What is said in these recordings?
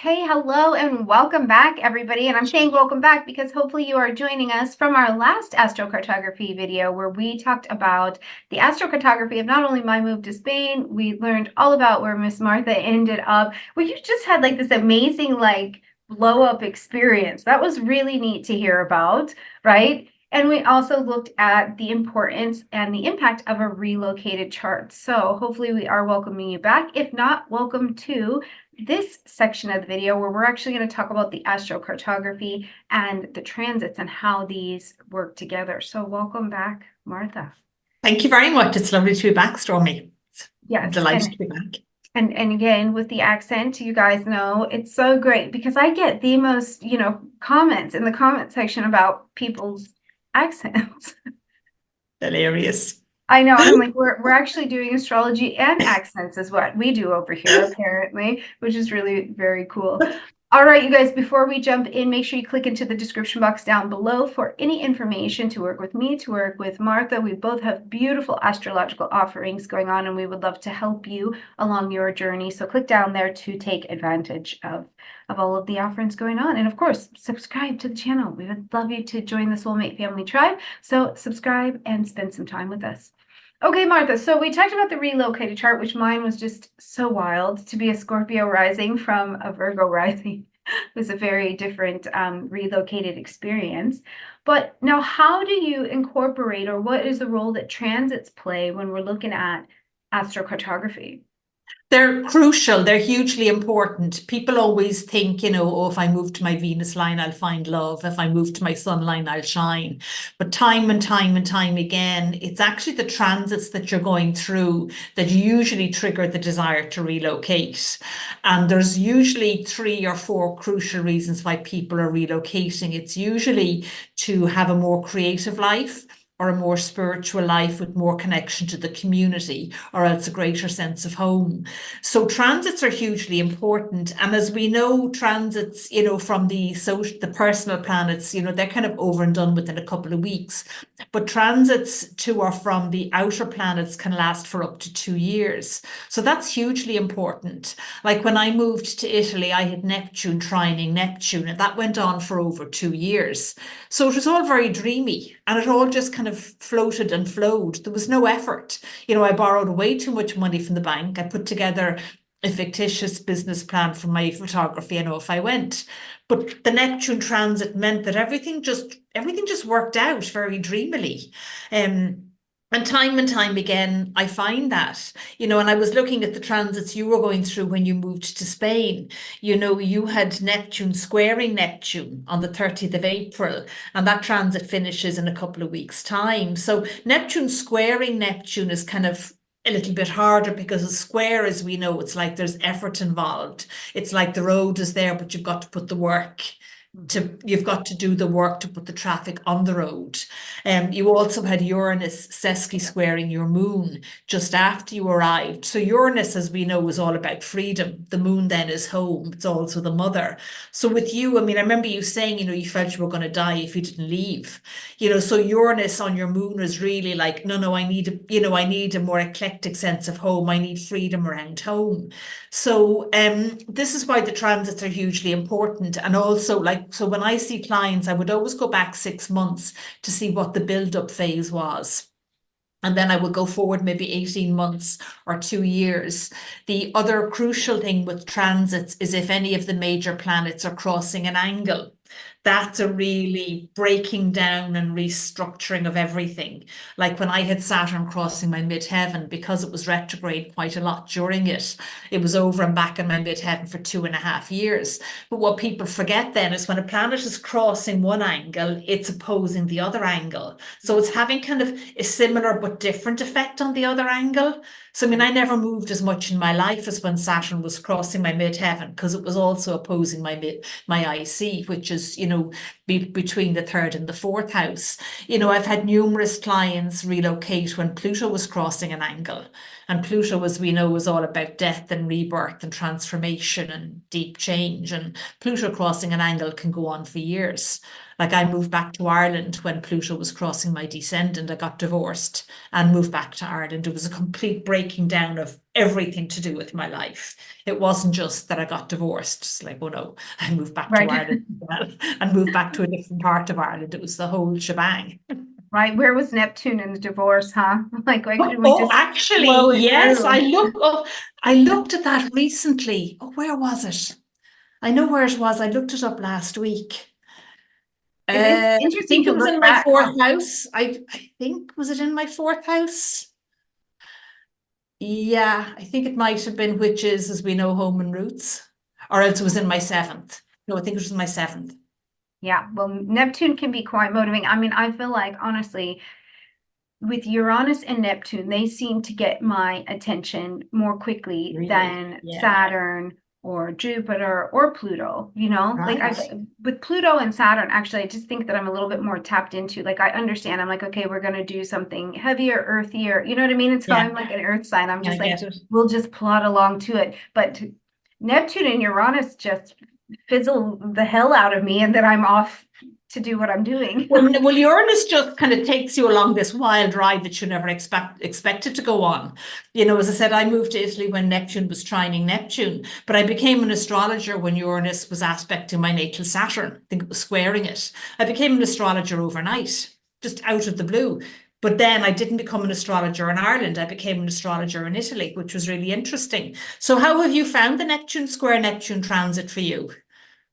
Hey, hello, and welcome back, everybody. And I'm saying welcome back because hopefully you are joining us from our last astrocartography video where we talked about the astrocartography of not only my move to Spain, we learned all about where Miss Martha ended up. Well, you just had like this amazing blow up experience. That was really neat to hear about, right? And we also looked at the importance and the impact of a relocated chart. So hopefully we are welcoming you back. If not, welcome to this section of the video where we're actually going to talk about the astrocartography and the transits and how these work together. So welcome back, Martha. Thank you very much. It's lovely to be back, Stormie. Yes, Delighted to be back. and again with the accent, you guys know it's so great because I get the most, comments in the comment section about people's accents. Hilarious. I know. I'm like, we're actually doing astrology and accents is what we do over here, apparently, which is really very cool. All right, you guys, before we jump in, make sure you click into the description box down below for any information to work with me, to work with Martha. We both have beautiful astrological offerings going on, and we would love to help you along your journey. So click down there to take advantage of all of the offerings going on. And of course, subscribe to the channel. We would love you to join the Soulmate Family Tribe. So subscribe and spend some time with us. Okay, Martha, so we talked about the relocated chart, which mine was just so wild. To be a Scorpio rising from a Virgo rising was a very different relocated experience. But now, how do you incorporate, or what is the role that transits play when we're looking at astrocartography? They're crucial. They're hugely important. People always think, oh, if I move to my Venus line, I'll find love. If I move to my sun line, I'll shine. But time and time and time again, it's actually the transits that you're going through that usually trigger the desire to relocate. And there's usually 3 or 4 crucial reasons why people are relocating. It's usually to have a more creative life, or a more spiritual life with more connection to the community, or else a greater sense of home. So transits are hugely important. And as we know, transits, from the personal planets, they're kind of over and done within a couple of weeks. But transits to or from the outer planets can last for up to 2 years. So that's hugely important. Like when I moved to Italy, I had Neptune trining Neptune, and that went on for over 2 years. So it was all very dreamy, and it all just kind of floated and flowed. There was no effort. I borrowed way too much money from the bank. I put together a fictitious business plan for my photography, and off I went. But the Neptune transit meant that everything just worked out very dreamily. And time again, I find that, and I was looking at the transits you were going through when you moved to Spain. You had Neptune squaring Neptune on the 30th of April, and that transit finishes in a couple of weeks' time. So Neptune squaring Neptune is kind of a little bit harder because a square, as we know, it's like there's effort involved. It's like the road is there, but you've got to put the work. You've got to do the work to put the traffic on the road. You also had Uranus sesqui squaring your moon just after you arrived. So Uranus, as we know, is all about freedom. The moon then is home. It's also the mother. So with you, I remember you saying, you felt you were going to die if you didn't leave. So Uranus on your moon was really like, no, I need a more eclectic sense of home. I need freedom around home. So this is why the transits are hugely important. And also, so when I see clients, I would always go back 6 months to see what the build-up phase was. And then I would go forward maybe 18 months or 2 years. The other crucial thing with transits is if any of the major planets are crossing an angle. That's a really breaking down and restructuring of everything. Like when I had Saturn crossing my midheaven, because it was retrograde quite a lot during it, it was over and back in my midheaven for 2.5 years. But what people forget then is when a planet is crossing one angle, it's opposing the other angle. So it's having kind of a similar but different effect on the other angle. So, I never moved as much in my life as when Saturn was crossing my midheaven, because it was also opposing my IC, which is, between the 3rd and the 4th house. I've had numerous clients relocate when Pluto was crossing an angle. And Pluto, as we know, is all about death and rebirth and transformation and deep change. And Pluto crossing an angle can go on for years. Like I moved back to Ireland when Pluto was crossing my descendant. I got divorced and moved back to Ireland. It was a complete breaking down of everything to do with my life. It wasn't just that I got divorced. It's like, oh no, I moved back to Right. Ireland as well, and moved back to a different part of Ireland. It was the whole shebang. Right. Where was Neptune in the divorce, huh? Like, why couldn't we Oh, just actually, flow it yes, through? I looked at that recently. Oh, where was it? I know where it was. I looked it up last week. It is I interesting think to it was look in my back, huh? fourth house. I think, was it in my fourth house? Yeah, I think it might have been, which is, as we know, home and roots, or else it was in my seventh. No, I think it was in my seventh. Yeah, well, Neptune can be quite motivating. I mean, I feel like honestly, with Uranus and Neptune, they seem to get my attention more quickly Really? than Yeah. Saturn or Jupiter or Pluto, you know? Like Right. with Pluto and Saturn, actually, I just think that I'm a little bit more tapped into. Like I understand, I'm like, okay, we're gonna do something heavier, earthier, you know what I mean? And so Yeah, I'm like an earth sign. I'm I just like, get it. we'll just plod along to it. But Neptune and Uranus just fizzle the hell out of me, and then I'm off to do what I'm doing. Well, Uranus just kind of takes you along this wild ride that you never expected to go on. You know, as I said, I moved to Italy when Neptune was trining Neptune, but I became an astrologer when Uranus was aspecting my natal Saturn. I think it was squaring it. I became an astrologer overnight, just out of the blue. But then I didn't become an astrologer in Ireland. I became an astrologer in Italy, which was really interesting. So, how have you found the Neptune square Neptune transit for you?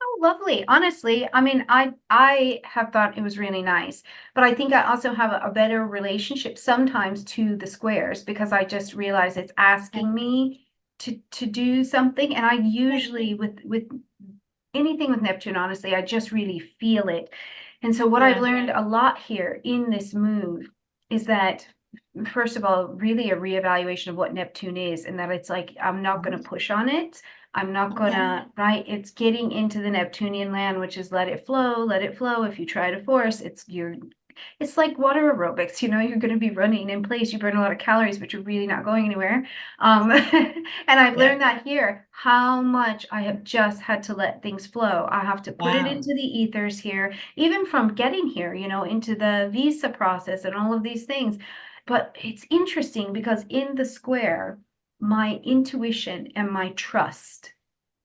Oh, lovely. Honestly, I mean, I have thought it was really nice, but I think I also have a better relationship sometimes to the squares because I just realize it's asking me to do something, and I usually with anything with Neptune, honestly, I just really feel it. And so what I've Yeah. learned a lot here in this move is that first of all, really a reevaluation of what Neptune is, and that it's like I'm not going to push on it. I'm not Okay. gonna, right? It's getting into the Neptunian land, which is let it flow, let it flow. If you try to force, it's like water aerobics, you know, you're going to be running in place. You burn a lot of calories, but you're really not going anywhere. And I've Yeah. learned that here, how much I have just had to let things flow. I have to put it Wow. into the ethers here, even from getting here, you know, into the visa process and all of these things. But it's interesting because in the square, my intuition and my trust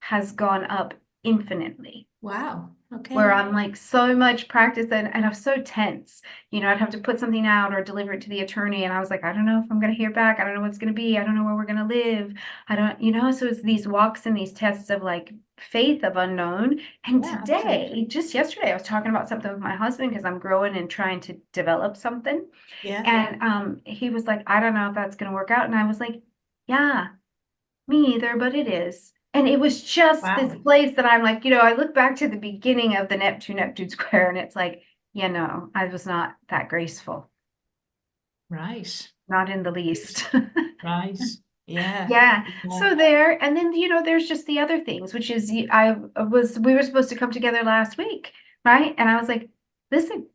has gone up infinitely Wow. where Okay. I'm like so much practice and I'm so tense. You know, I'd have to put something out or deliver it to the attorney. And I was like, I don't know if I'm going to hear back. I don't know what's going to be. I don't know where we're going to live. I don't, you know, so it's these walks and these tests of like faith of unknown. And Yeah, today, absolutely. just yesterday, I was talking about something with my husband because I'm growing and trying to develop something. Yeah. And he was like, I don't know if that's going to work out. And I was like, yeah, me either, but it is. And it was just this Wow. place that I'm like, you know, I look back to the beginning of the Neptune square, and it's like, you know, I was not that graceful, Right. not in the least. Right. Yeah. Yeah. Yeah. So there, and then, you know, there's just the other things, which is we were supposed to come together last week, right? And I was like, listen,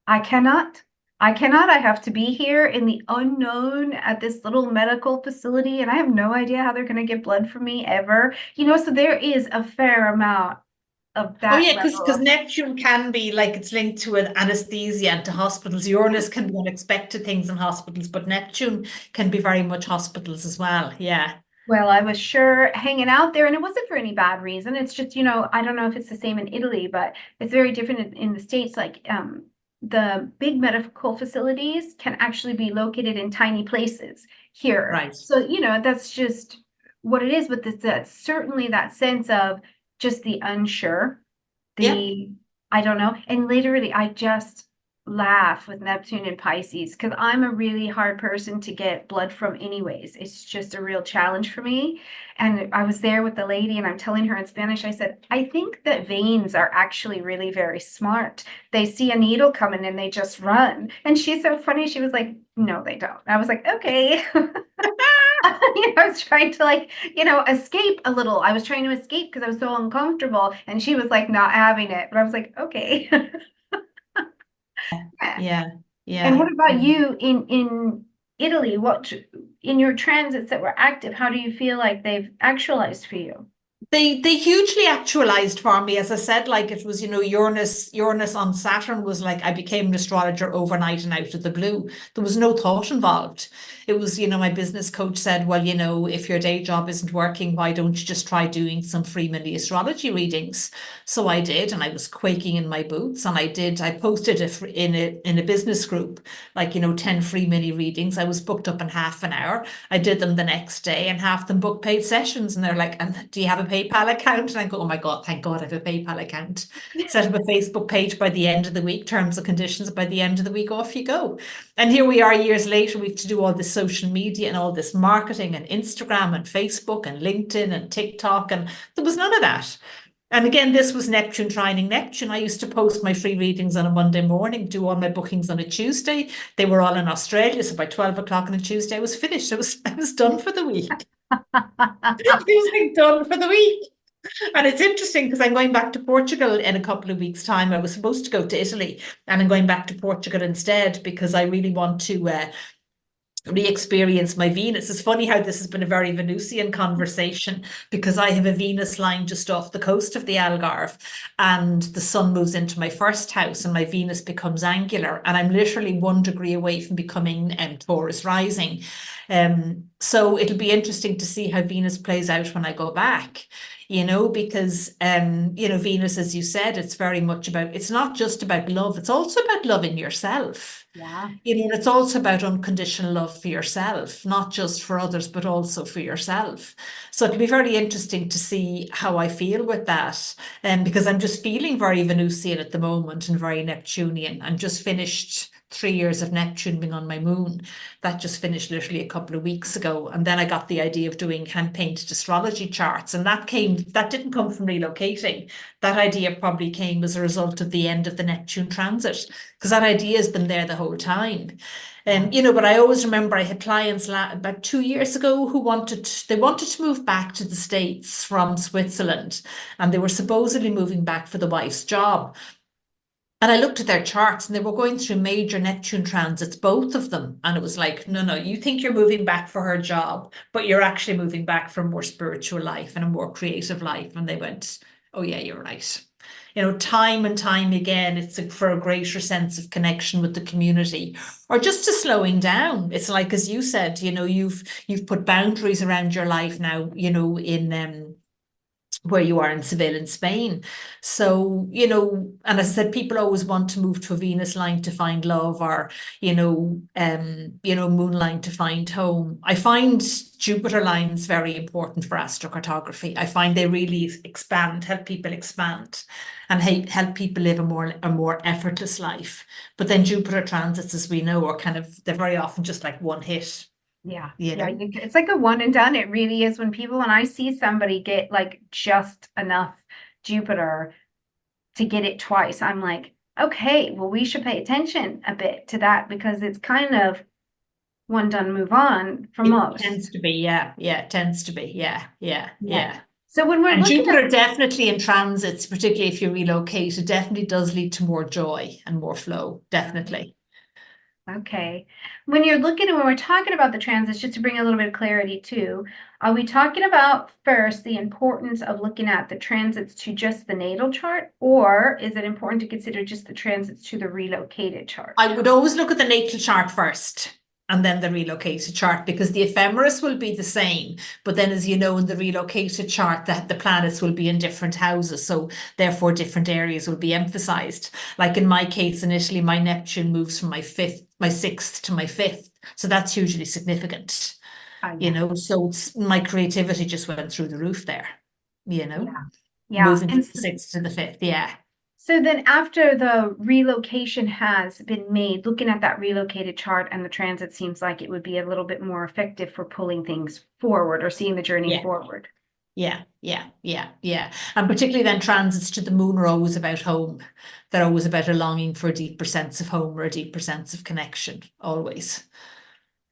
I cannot, I have to be here in the unknown at this little medical facility, and I have no idea how they're going to get blood from me ever. You know, so there is a fair amount of Oh that yeah, level because of, Neptune can be like it's linked to an anesthesia and to hospitals. Uranus can be unexpected things in hospitals, but Neptune can be very much hospitals as well. Yeah. well, I was sure hanging out there, and it wasn't for any bad reason. It's just, you know, I don't know if it's the same in Italy, but it's very different in the States. Like, the big medical facilities can actually be located in tiny places here. Right. So, you know, that's just what it is. But that's certainly that sense of just the unsure, Yep. the I don't know. And literally, I just laugh with Neptune and Pisces because I'm a really hard person to get blood from, anyways. It's just a real challenge for me. And I was there with the lady, and I'm telling her in Spanish, I said, I think that veins are actually really very smart. They see a needle coming and they just run. And she's so funny. She was like, no, they don't. I was like, okay. I was trying to like, you know, escape a little. I was trying to escape because I was so uncomfortable, and she was like not having it. But I was like, okay. Yeah. And Yeah. what about you in Italy? What in your transits that were active, how do you feel like they've actualized for you? They hugely actualized for me. As I said, like it was, Uranus on Saturn was like I became an astrologer overnight and out of the blue. There was no thought involved. It was, my business coach said, well, if your day job isn't working, why don't you just try doing some free mini astrology readings? So I did, and I was quaking in my boots. And I posted in a business group, like, 10 free mini readings. I was booked up in half an hour. I did them the next day, and half them booked paid sessions. And they're like, and do you have a PayPal account? And I go, oh my God, thank God I have a PayPal account. Set up a Facebook page by the end of the week, terms and conditions by the end of the week, off you go. And here we are years later, we have to do all this social media and all this marketing and Instagram and Facebook and LinkedIn and TikTok. And there was none of that. And again, this was Neptune trining Neptune. I used to post my free readings on a Monday morning, do all my bookings on a Tuesday. They were all in Australia. So by 12 o'clock on a Tuesday, I was finished. I was done for the week. I was like done for the week. And it's interesting because I'm going back to Portugal in a couple of weeks' time. I was supposed to go to Italy, and I'm going back to Portugal instead because I really want to re-experience my Venus. It's funny how this has been a very Venusian conversation because I have a Venus line just off the coast of the Algarve, and the sun moves into my first house and my Venus becomes angular, and I'm literally 1 degree away from becoming Taurus rising. So it'll be interesting to see how Venus plays out when I go back. Because Venus, as you said, it's very much about, it's not just about love, it's also about loving yourself. Yeah. It's also about unconditional love for yourself, not just for others, but also for yourself. So it'll be very interesting to see how I feel with that. Because I'm just feeling very Venusian at the moment and very Neptunian. I'm just finished 3 years of Neptune being on my moon. That just finished literally a couple of weeks ago. And then I got the idea of doing hand painted astrology charts. And that didn't come from relocating. That idea probably came as a result of the end of the Neptune transit, because that idea has been there the whole time. But I always remember I had clients about 2 years ago who wanted to move back to the States from Switzerland, and they were supposedly moving back for the wife's job. And I looked at their charts and they were going through major Neptune transits, both of them. And it was like, no, you think you're moving back for her job, but you're actually moving back for a more spiritual life and a more creative life. And they went, oh, yeah, you're right. Time and time again, it's for a greater sense of connection with the community, or just to slowing down. It's like, as you said, you've put boundaries around your life now, in where you are in Seville in Spain. So, and as I said, people always want to move to a Venus line to find love, or, moon line to find home. I find Jupiter lines very important for astrocartography. I find they really help people expand and help people live a more effortless life. But then Jupiter transits, as we know, they're very often just like one hit. Yeah. Yeah. It's like a one and done. It really is. When I see somebody get like just enough Jupiter to get it twice, I'm like, okay, well, we should pay attention a bit to that, because it's kind of one done, move on for most. It tends to be, yeah. It tends to be, yeah. So when we're And looking Jupiter definitely in transits, particularly if you relocate, it definitely does lead to more joy and more flow, definitely. Okay. When we're talking about the transits, just to bring a little bit of clarity too, are we talking about first the importance of looking at the transits to just the natal chart, or is it important to consider just the transits to the relocated chart? I would always look at the natal chart first, and then the relocated chart, because the ephemeris will be the same. But then, as you know, in the relocated chart, that the planets will be in different houses. So therefore, different areas will be emphasized. Like in my case, in Italy, my Neptune moves from my sixth to my fifth. So that's hugely significant. So my creativity just went through the roof there, moving from the sixth to the fifth. Yeah. So then after the relocation has been made, looking at that relocated chart and the transit seems like it would be a little bit more effective for pulling things forward or seeing the journey forward. Yeah. And particularly then transits to the moon are always about home. They're always about a longing for a deeper sense of home or a deeper sense of connection, always.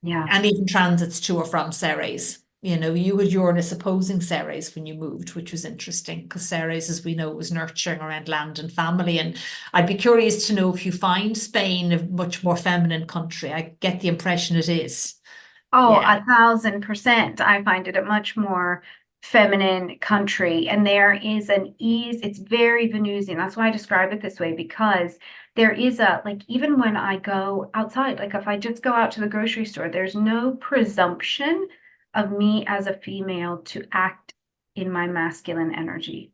Yeah. And even transits to or from Ceres. You had Uranus opposing Ceres when you moved, which was interesting, because Ceres, as we know, was nurturing around land and family. And I'd be curious to know if you find Spain a much more feminine country. I get the impression it is. Oh, 1,000%. I find it a much more feminine country, and there is an ease. It's very Venusian. That's why I describe it this way, because there is a, like, even when I go outside, like if I just go out to the grocery store, there's no presumption of me as a female to act in my masculine energy.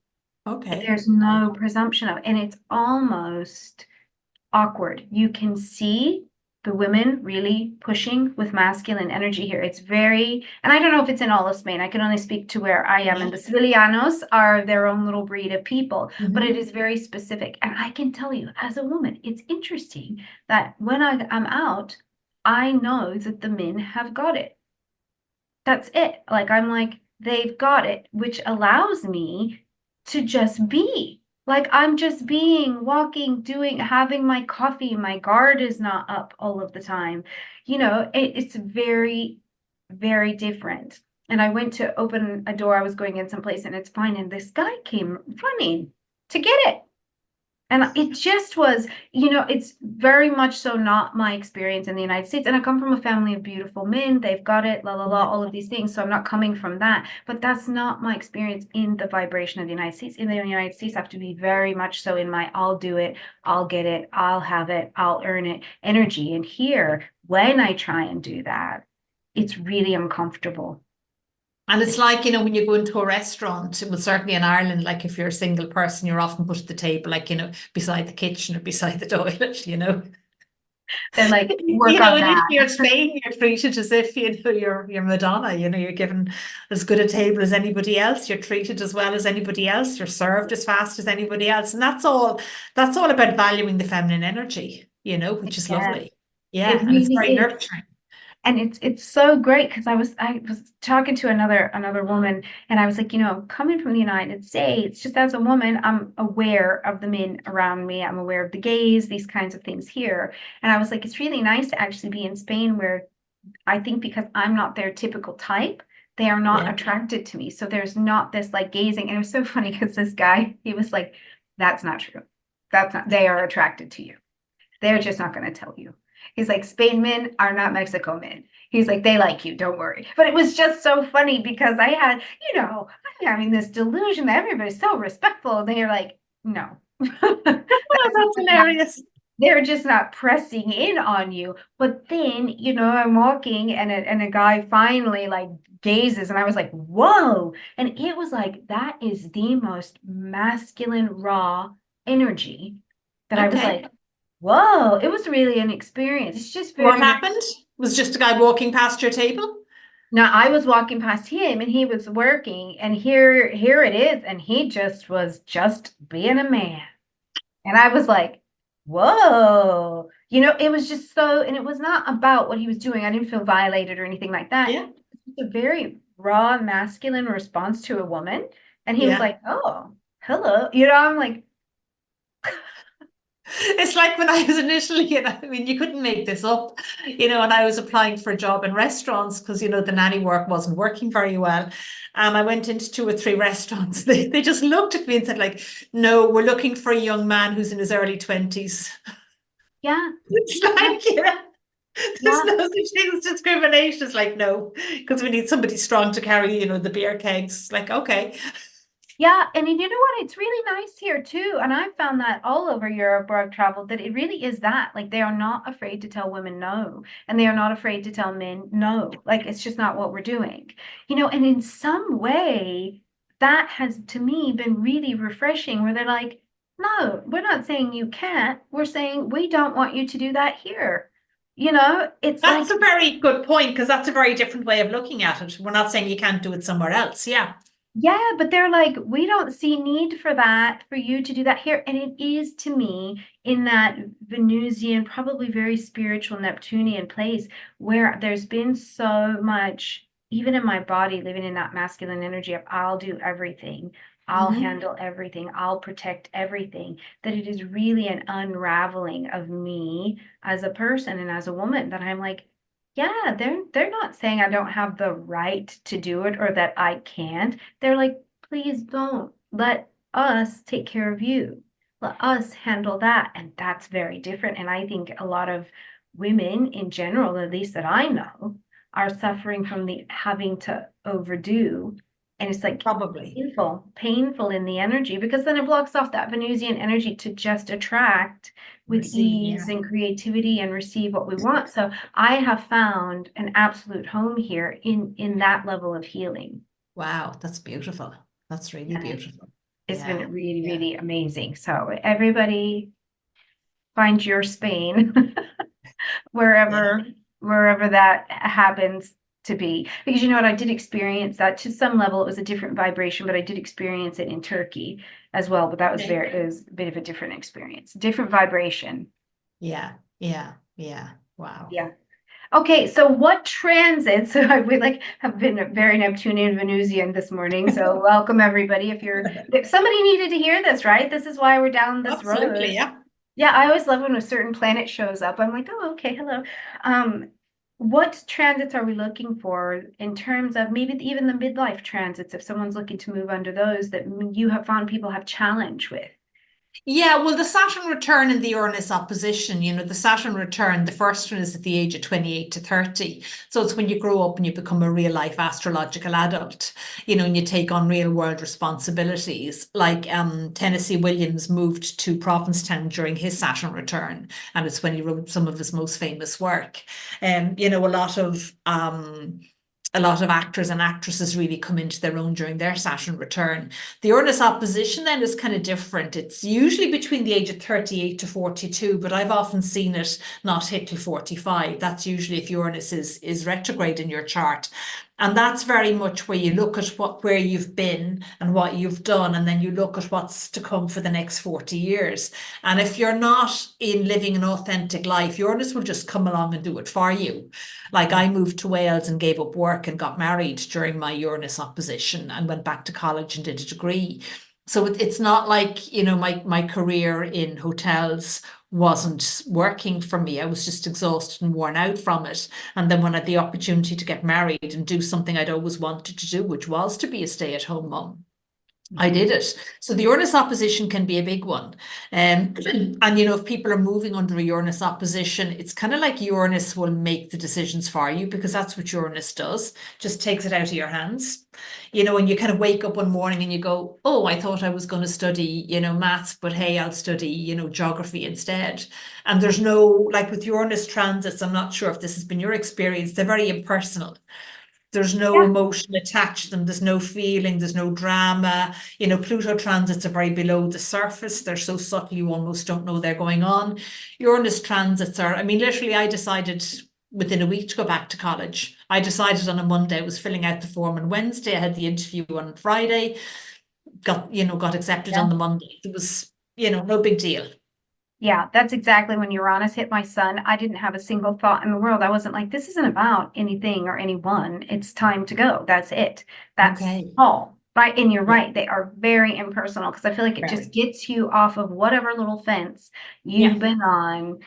Okay. There's no presumption of, and it's almost awkward. You can see the women really pushing with masculine energy here. It's very, and I don't know if it's in all of Spain. I can only speak to where I am. Yeah. And the Sevillanos are their own little breed of people, but it Mhm. is very specific. And I can tell you, as a woman, it's interesting that when I'm out, I know that the men have got it. That's it. Like, I'm like, they've got it, which allows me to just be. Like, I'm just being, walking, doing, having my coffee. My guard is not up all of the time. It's very, very different. And I went to open a door. I was going in someplace and it's fine. And this guy came running to get it. And it just was, it's very much so not my experience in the United States. And I come from a family of beautiful men. They've got it, la, la, la, Yeah. all of these things. So I'm not coming from that. But that's not my experience in the vibration of the United States. In the United States, I have to be very much so in my I'll do it, I'll get it, I'll have it, I'll earn it energy. And here, when I try and do that, it's really uncomfortable. And it's like, when you go into a restaurant, well, certainly in Ireland, like if you're a single person, you're often put at the table, like, beside the kitchen or beside the toilet. They're like, work on And if you're in that. Spain, you're treated as if, you're Madonna, you're given as good a table as anybody else, you're treated as well as anybody else, you're served as fast as anybody else. And that's all about valuing the feminine energy, which is Yeah, lovely. Yeah, it and it's really very is. nurturing. And it's so great because I was talking to another woman, and I was like, coming from the United States, just as a woman, I'm aware of the men around me. I'm aware of the gays, these kinds of things here. And I was like, it's really nice to actually be in Spain, where I think because I'm not their typical type, they are not Yeah. attracted to me. So there's not this like gazing. And it was so funny because this guy, he was like, that's not true. That's not, they are attracted to you. They're just not going to tell you. He's like, Spain men are not Mexico men. He's like, they like you, don't worry. But it was just so funny because I'm having this delusion that everybody's so respectful. And they're like, no, Oh, that's hilarious. they're just not pressing in on you. But then, I'm walking and a guy finally like gazes and I was like, whoa. And it was like, that is the most masculine, raw energy that I was Okay. like, whoa, it was really an experience. It's just What very, very. happened? Was just a guy walking past your table? Now I was walking past him and he was working, and here it is, and he just was just being a man. And I was like, whoa. It was just so, and it was not about what he was doing. I didn't feel violated or anything like that. Yeah. It's a very raw masculine response to a woman. And he was Yeah. like, oh, hello. I'm like, It's like when I was initially, I mean, you couldn't make this up, and I was applying for a job in restaurants because, the nanny work wasn't working very well. And I went into 2 or 3 restaurants. They just looked at me and said, like, no, we're looking for a young man who's in his early 20s. yeah, It's yeah, like, there's yeah. no such thing as discrimination. It's like, no, because we need somebody strong to carry, the beer kegs. It's like, okay. Yeah, and you know what? It's really nice here too. And I've found that all over Europe where I've traveled, that it really is that. Like, they are not afraid to tell women no, and they are not afraid to tell men no. Like, it's just not what we're doing. And in some way, that has to me been really refreshing, where they're like, no, we're not saying you can't. We're saying we don't want you to do that here. It's That's like, a very good point because that's a very different way of looking at it. We're not saying you can't do it somewhere else. Yeah. yeah, but they're like, we don't see need for that, for you to do that here. And it is to me in that Venusian, probably very spiritual Neptunian place where there's been so much, even in my body, living in that masculine energy of I'll do everything, I'll Hmm. handle everything, I'll protect everything, that it is really an unraveling of me as a person and as a woman, that I'm like, yeah, they're not saying I don't have the right to do it or that I can't. They're like, please don't. Let us take care of you. Let us handle that. And that's very different. And I think a lot of women in general, at least that I know, are suffering from the having to overdo And it's like Probably. painful in the energy, because then it blocks off that Venusian energy to just attract with Receive, yeah. ease and creativity and receive what we want. So I have found an absolute home here in that level of healing. Wow, that's beautiful. That's really And beautiful. it's been Yeah. really, Yeah. really amazing. So everybody find your Spain Yeah. wherever that happens to be. Because you know what, I did experience that to some level. It was a different vibration, but I did experience it in Turkey as well. But that was Okay. it was a bit of a different experience, different vibration. Yeah. Yeah. Yeah. Wow. Yeah. Okay, so what transits? So we like have been very Neptunian Venusian this morning. So welcome everybody. If somebody needed to hear this, right? This is why we're down this Absolutely. road. Yeah. Yeah, I always love when a certain planet shows up. I'm like, oh, okay, hello. What transits are we looking for in terms of maybe even the midlife transits, if someone's looking to move under those that you have found people have challenge with? Yeah, well, the Saturn return and the Uranus opposition, the Saturn return, the first one is at the age of 28 to 30. So it's when you grow up and you become a real life astrological adult, and you take on real world responsibilities. Like Tennessee Williams moved to Provincetown during his Saturn return, and it's when he wrote some of his most famous work. A lot of actors and actresses really come into their own during their Saturn return. The Uranus opposition then is kind of different. It's usually between the age of 38 to 42, but I've often seen it not hit to 45. That's usually if Uranus is retrograde in your chart. And that's very much where you look at where you've been and what you've done, and then you look at what's to come for the next 40 years. And if you're not in living an authentic life, Uranus will just come along and do it for you. Like I moved to Wales and gave up work and got married during my Uranus opposition and went back to college and did a degree. So it's not like, my career in hotels wasn't working for me. I was just exhausted and worn out from it. And then when I had the opportunity to get married and do something I'd always wanted to do, which was to be a stay-at-home mom, I did it. So the Uranus opposition can be a big one. And if people are moving under a Uranus opposition, it's kind of like Uranus will make the decisions for you, because that's what Uranus does, just takes it out of your hands. And you kind of wake up one morning and you go, oh, I thought I was going to study, maths, but hey, I'll study, geography instead. And there's no, like with Uranus transits, I'm not sure if this has been your experience, they're very impersonal. There's no Yeah. emotion attached to them. There's no feeling. There's no drama. Pluto transits are very below the surface. They're so subtle you almost don't know they're going on. Uranus transits are, I mean, literally, I decided within a week to go back to college. I decided on a Monday. I was filling out the form on Wednesday. I had the interview on Friday. Got accepted Yeah. on the Monday. It was, no big deal. Yeah, that's exactly when Uranus hit my son. I didn't have a single thought in the world. I wasn't like, this isn't about anything or anyone. It's time to go. That's it. That's Okay. all. Right. And you're Yeah. right. They are very impersonal, because I feel like it just Very. gets you off of whatever little fence Yeah. you've been on,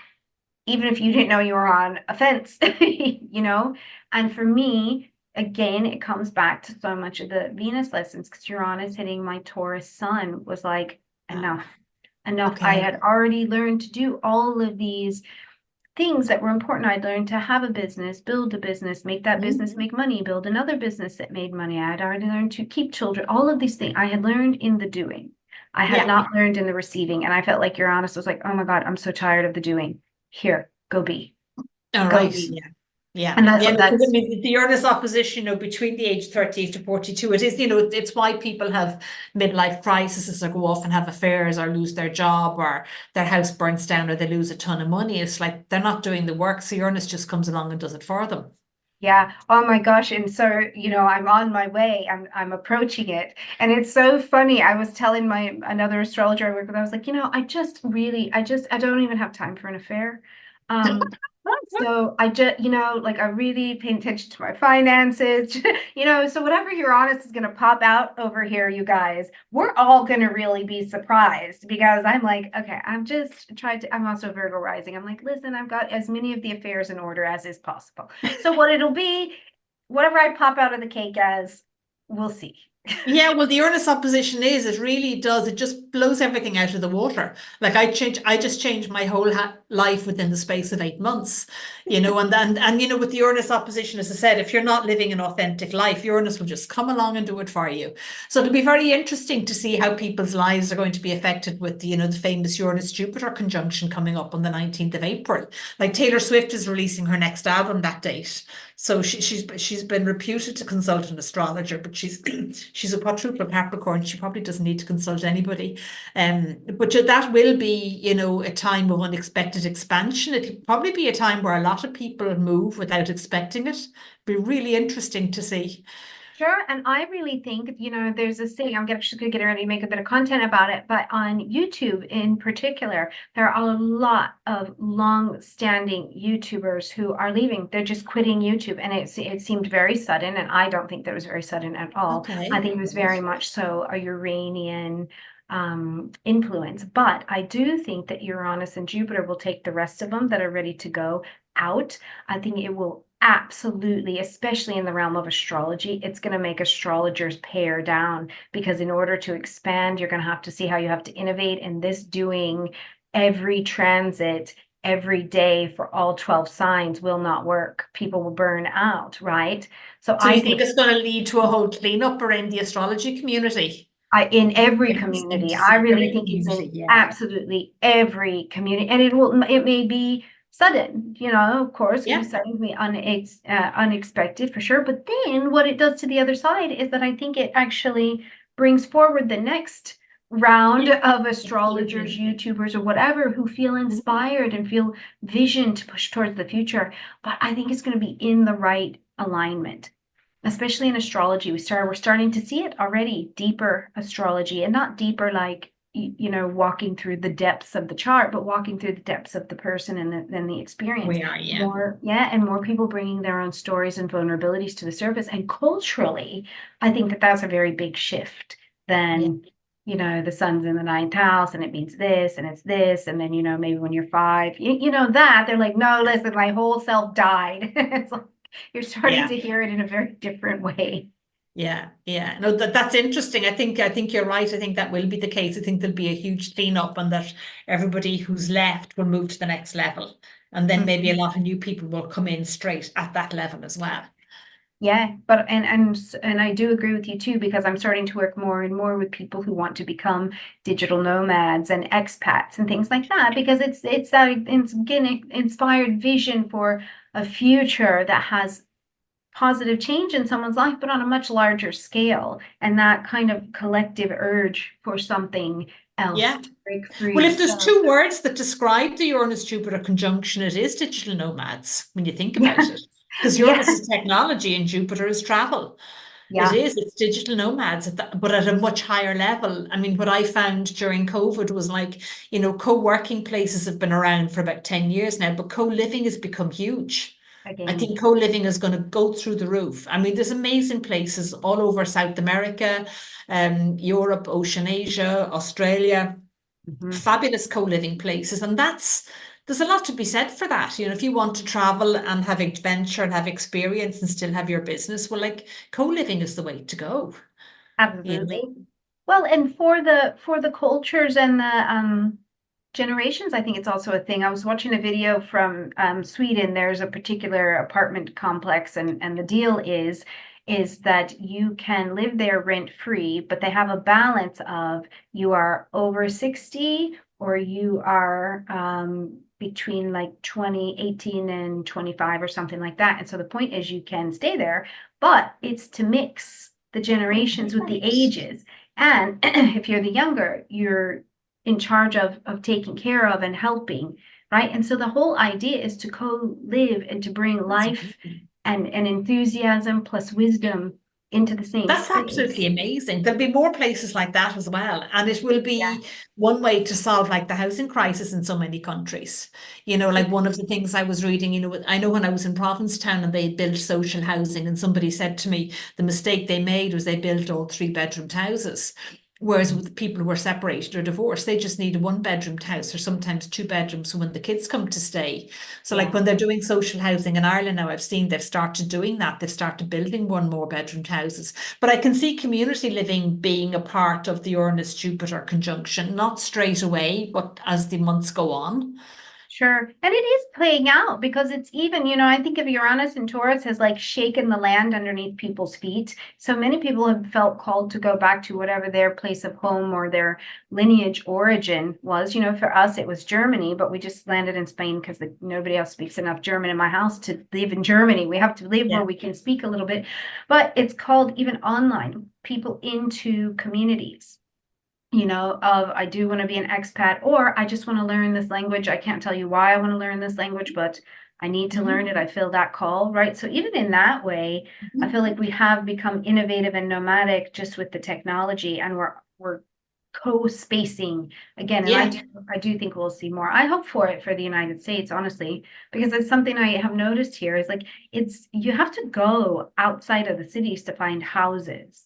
even if you didn't know you were on a fence, And for me, again, it comes back to so much of the Venus lessons, because Uranus hitting my Taurus sun was like, Wow. enough. Enough. I Okay. had already learned to do all of these things that were important. I'd learned to have a business, build a business, make that business make money, build another business that made money. I had already learned to keep children, all of these things I had learned in the doing. I had Yeah. not learned in the receiving. And I felt like Uranus was like, oh my God, I'm so tired of the doing. Here, go be. All Go right. be. Yeah. Yeah. And Yeah. No, 'cause I that's mean, the Uranus opposition, between the age 38 to 42, it is, it's why people have midlife crises or go off and have affairs or lose their job or their house burns down or they lose a ton of money. It's like they're not doing the work. So Uranus just comes along and does it for them. Yeah. Oh my gosh. And so, I'm on my way. I'm approaching it. And it's so funny. I was telling another astrologer I work with, I was like, I don't even have time for an affair. Um, so I just, like I really pay attention to my finances, so whatever Uranus is going to pop out over here, you guys, we're all going to really be surprised, because I'm like, okay, I'm also Virgo rising. I'm like, listen, I've got as many of the affairs in order as is possible. So what it'll be, whatever I pop out of the cake as, we'll see. Yeah, well, the Uranus opposition is, it really does. It just blows everything out of the water. Like I just changed my whole life within the space of 8 months, and with the Uranus opposition, as I said, if you're not living an authentic life, Uranus will just come along and do it for you. So it'll be very interesting to see how people's lives are going to be affected with, the famous Uranus-Jupiter conjunction coming up on the 19th of April. Like Taylor Swift is releasing her next album that date. So she's been reputed to consult an astrologer, but she's a quadruple Capricorn. She probably doesn't need to consult anybody. But that will be, a time of unexpected expansion. It'll probably be a time where a lot of people move without expecting it. Be really interesting to see. Sure, and I really think, there's this thing, I'm just gonna get ready to make a bit of content about it, but on YouTube in particular, there are a lot of long-standing YouTubers who are leaving. They're just quitting YouTube, and it seemed very sudden, and I don't think that was very sudden at all. I Okay. think it was very much so a Uranian influence, but I do think that Uranus and Jupiter will take the rest of them that are ready to go out. I think it will absolutely, especially in the realm of astrology, it's going to make astrologers pare down, because in order to expand, you're going to have to see how you have to innovate. And this doing every transit every day for all 12 signs will not work. People will burn out, right? So So I you think think it's going to lead to a whole cleanup around the astrology community? in every Interesting community, to I see. really Every think it's in community, yeah. absolutely every community, and it may be sudden, of course, it'll be Yeah. sudden, it'll be unexpected for sure. But then what it does to the other side is that I think it actually brings forward the next round Yeah, of astrologers, absolutely. YouTubers, or whatever, who feel inspired and feel vision to push towards the future. But I think it's going to be in the right alignment, especially in astrology. We're starting to see it already, deeper astrology, and not deeper like walking through the depths of the chart, but walking through the depths of the person and the experience. We are, yeah. More, yeah, and more people bringing their own stories and vulnerabilities to the surface. And culturally, I think that that's a very big shift Yeah. than the sun's in the ninth house and it means this and it's this, and then maybe when you're five, that they're like, no, listen, my whole self died. It's like you're starting Yeah. to hear it in a very different way. Yeah, yeah. No, that's interesting. I think you're right. I think that will be the case. I think there'll be a huge cleanup, and that everybody who's left will move to the next level. And then maybe a Mhm. lot of new people will come in straight at that level as well. Yeah, but and I do agree with you too, because I'm starting to work more and more with people who want to become digital nomads and expats and things like that, because it's that it's getting inspired vision for a future that has positive change in someone's life, but on a much larger scale, and that kind of collective urge for something else Yeah. to break Well, free. if there's So two words that describe the Uranus-Jupiter conjunction, it is digital nomads when you think about yeah, it. Because Uranus yeah, is technology and Jupiter is travel. It yeah. is, it's digital nomads, but at a much higher level. I mean, what I found during COVID was like, co-working places have been around for about 10 years now, but co-living has become huge. I Again. think co-living is going to go through the roof. I mean, there's amazing places all over South America, Europe, Oceanasia, Australia, Mhm. fabulous co-living places. And there's a lot to be said for that. If you want to travel and have adventure and have experience and still have your business, well, like co-living is the way to go, you Absolutely. know? Well, and for the cultures and the generations, I think it's also a thing. I was watching a video from Sweden. There's a particular apartment complex, and the deal is that you can live there rent free, but they have a balance of you are over 60 or you are between like 18 and 25 or something like that. And so the point is you can stay there, but it's to mix the generations with the Right. ages. And if you're the younger, you're in charge of taking care of and helping, right? And so the whole idea is to co-live and to bring That's life amazing. and enthusiasm plus wisdom into the same That's space. absolutely amazing. There'll be more places like that as well. And it will Yeah. be one way to solve like the housing crisis in so many countries. Like one of the things I was reading, I know when I was in Provincetown and they built social housing, and somebody said to me the mistake they made was they built all three-bedroomed houses. Whereas with people who are separated or divorced, they just need a 1-bedroom house or sometimes 2 bedrooms when the kids come to stay. So like Yeah. when they're doing social housing in Ireland now, I've seen they've started doing that. They've started building 1 more bedroom houses. But I can see community living being a part of the Uranus-Jupiter conjunction, not straight away, but as the months go on. Sure. And it is playing out because it's even, I think of Uranus and Taurus has like shaken the land underneath people's feet. So many people have felt called to go back to whatever their place of home or their lineage origin was. For us, it was Germany, but we just landed in Spain because nobody else speaks enough German in my house to live in Germany. We have to live where Yeah. we can speak a little bit, but it's called even online, people into communities. Of I do want to be an expat, or I just want to learn this language. I can't tell you why I want to learn this language, but I need to learn it. I feel that call, right? So even in that way, I feel like we have become innovative and nomadic just with the technology, and we're co-spacing again. And Yeah. I do think we'll see more. I hope for it for the United States, honestly, because it's something I have noticed here is like you have to go outside of the cities to find houses,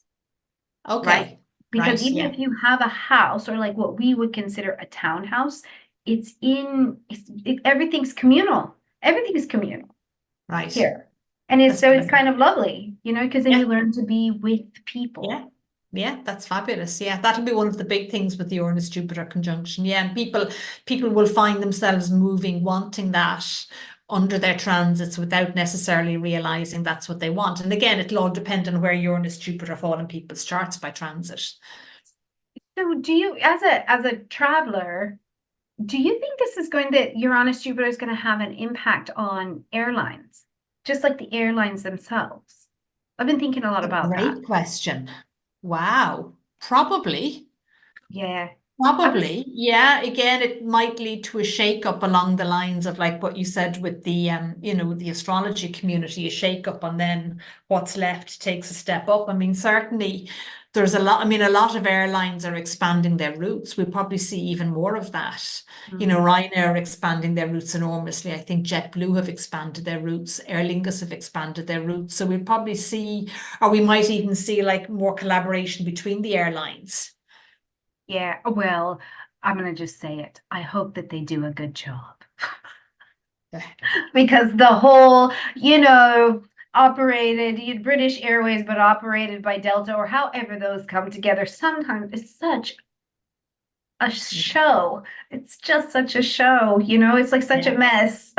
right? Okay. Because Right. even Yeah. if you have a house or like what we would consider a townhouse, everything's communal. Everything is communal Right. here. And That's it's brilliant. kind of lovely, because then you Yeah. learn to be with people. Yeah. Yeah, that's fabulous. Yeah, that'll be one of the big things with the Uranus Jupiter conjunction. Yeah, and people will find themselves moving, wanting that under their transits without necessarily realizing that's what they want. And again, it'll all depend on where Uranus Jupiter fall in people's charts by transit. So do you, as a traveler, do you think Uranus Jupiter is going to have an impact on airlines, just like the airlines themselves? I've been thinking a lot A about that. great question. Wow. Probably. Yeah. I was Probably, yeah. Again, it might lead to a shake-up along the lines of like what you said with the the astrology community, a shake-up, and then what's left takes a step up. I mean, certainly there's a lot. I mean, a lot of airlines are expanding their routes. We'll probably see even more of that. Ryanair are expanding their routes enormously. I think JetBlue have expanded their routes. Aer Lingus have expanded their routes. So we'll probably see, or we might even see like more collaboration between the airlines. Yeah, well, I'm gonna just say it. I hope that they do a good job because the whole, operated British Airways, but operated by Delta or however those come together, sometimes it's such a show. It's just such a show, it's like such a Yeah. mess.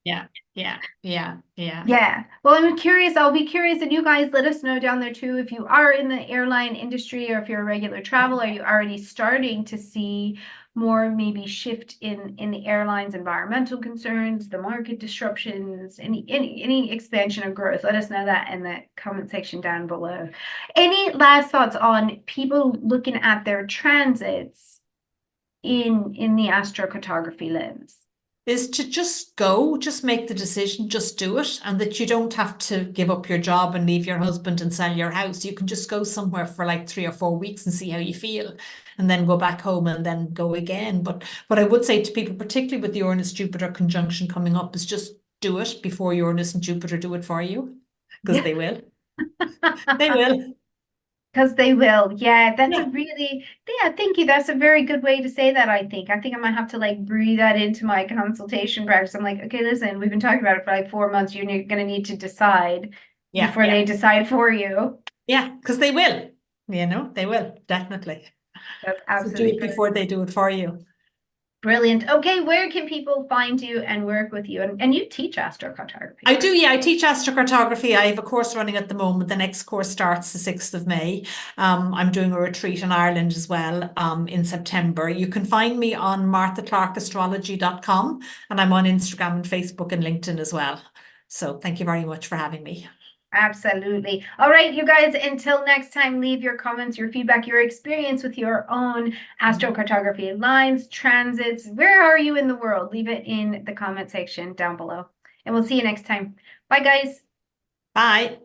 Yeah, yeah, yeah, yeah. Yeah. Well, I'm curious. I'll be curious, and you guys let us know down there too if you are in the airline industry or if you're a regular traveler. Are you already starting to see more maybe shift in the airlines, environmental concerns, the market disruptions, any expansion or growth? Let us know that in the comment section down below. Any last thoughts on people looking at their transits in the astrocartography lens? Is to just make the decision, just do it, and that you don't have to give up your job and leave your husband and sell your house. You can just go somewhere for like 3 or 4 weeks and see how you feel, and then go back home and then go again. But what I would say to people, particularly with the Uranus Jupiter conjunction coming up, is just do it before Uranus and Jupiter do it for you, because Yeah. they will. They will. Because they will. Yeah, Yeah. thank you. That's a very good way to say that, I think. I think I might have to like breathe that into my consultation practice. I'm like, okay, listen, we've been talking about it for like 4 months. You're going to need to decide Yeah. before they decide for you. Yeah, because they will. They will definitely. That's So do absolutely it before they do it for you. brilliant. Okay, where can people find you and work with you? And you teach astrocartography, I do, right? yeah. I teach astrocartography. I have a course running at the moment. The next course starts the 6th of May. I'm doing a retreat in Ireland as well in September. You can find me on marthaclarkeastrology.com, and I'm on Instagram and Facebook and LinkedIn as well. So thank you very much for having me. Absolutely. All right, you guys, until next time, leave your comments, your feedback, your experience with your own astrocartography lines, transits. Where are you in the world? Leave it in the comment section down below. And we'll see you next time. Bye, guys. Bye.